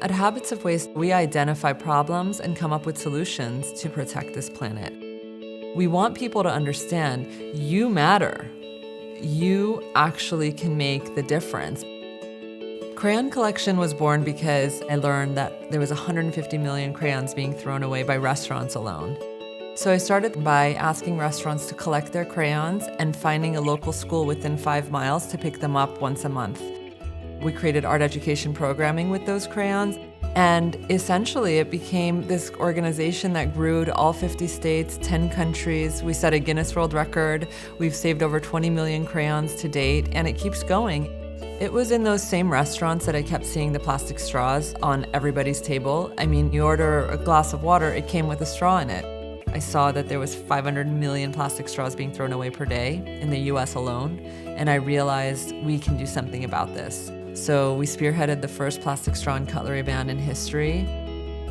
At Habits of Waste, we identify problems and come up with solutions to protect this planet. We want people to understand you matter. You actually can make the difference. Crayon Collection was born because I learned that there was 150 million crayons being thrown away by restaurants alone. So I started by asking restaurants to collect their crayons and finding a local school within 5 miles to pick them up once a month. We created art education programming with those crayons, and essentially it became this organization that grew to all 50 states, 10 countries. We set a Guinness World Record. We've saved over 20 million crayons to date, and it keeps going. It was in those same restaurants that I kept seeing the plastic straws on everybody's table. I mean, you order a glass of water, it came with a straw in it. I saw that there was 500 million plastic straws being thrown away per day in the US alone, and I realized we can do something about this. So we spearheaded the first plastic straw and cutlery ban in history,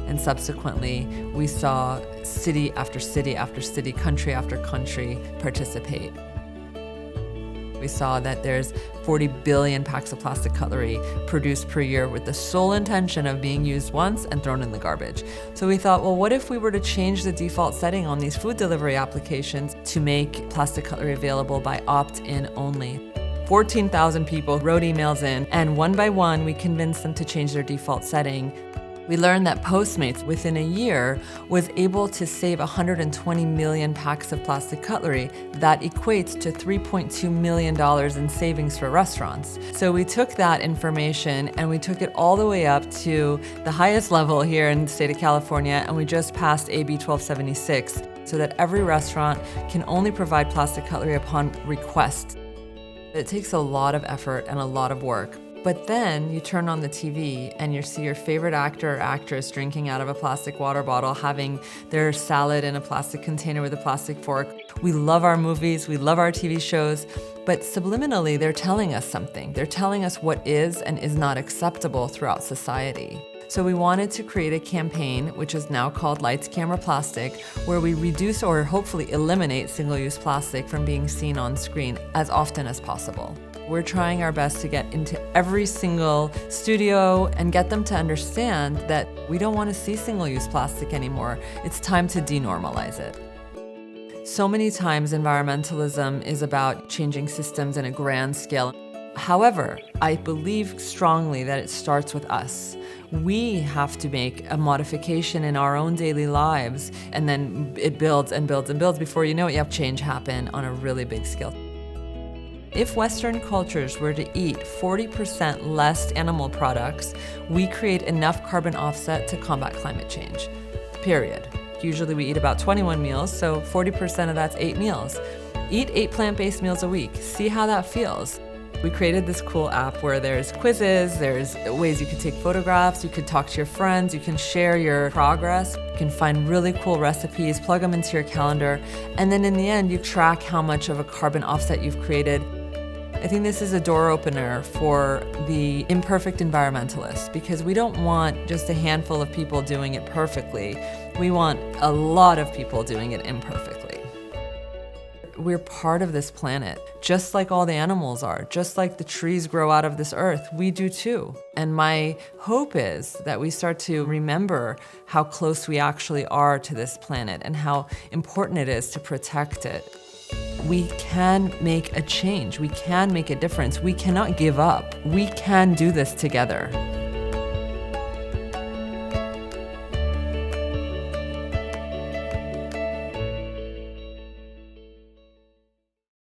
and subsequently we saw city after city after city, country after country participate. We saw that there's 40 billion packs of plastic cutlery produced per year with the sole intention of being used once and thrown in the garbage. So we thought, well, what if we were to change the default setting on these food delivery applications to make plastic cutlery available by opt-in only? 14,000 people wrote emails in, and one by one, we convinced them to change their default setting. We learned that Postmates, within a year, was able to save 120 million packs of plastic cutlery. That equates to $3.2 million in savings for restaurants. So we took that information and we took it all the way up to the highest level here in the state of California, and we just passed AB 1276 so that every restaurant can only provide plastic cutlery upon request. It takes a lot of effort and a lot of work. But then you turn on the TV and you see your favorite actor or actress drinking out of a plastic water bottle, having their salad in a plastic container with a plastic fork. We love our movies, we love our TV shows, but subliminally they're telling us something. They're telling us what is and is not acceptable throughout society. So we wanted to create a campaign, which is now called Lights, Camera, Plastic, where we reduce or hopefully eliminate single-use plastic from being seen on screen as often as possible. We're trying our best to get into every single studio and get them to understand that we don't want to see single-use plastic anymore. It's time to denormalize it. So many times environmentalism is about changing systems in a grand scale. However, I believe strongly that it starts with us. We have to make a modification in our own daily lives, and then it builds and builds and builds. Before you know it, you have change happen on a really big scale. If Western cultures were to eat 40% less animal products, we create enough carbon offset to combat climate change, period. Usually we eat about 21 meals, so 40% of that's 8 meals. Eat 8 plant-based meals a week. See how that feels. We created this cool app where there's quizzes, there's ways you could take photographs, you could talk to your friends, you can share your progress, you can find really cool recipes, plug them into your calendar, and then in the end, you track how much of a carbon offset you've created. I think this is a door opener for the imperfect environmentalists, because we don't want just a handful of people doing it perfectly. We want a lot of people doing it imperfectly. We're part of this planet, just like all the animals are, just like the trees grow out of this earth, we do too. And my hope is that we start to remember how close we actually are to this planet and how important it is to protect it. We can make a change, we can make a difference, we cannot give up. We can do this together.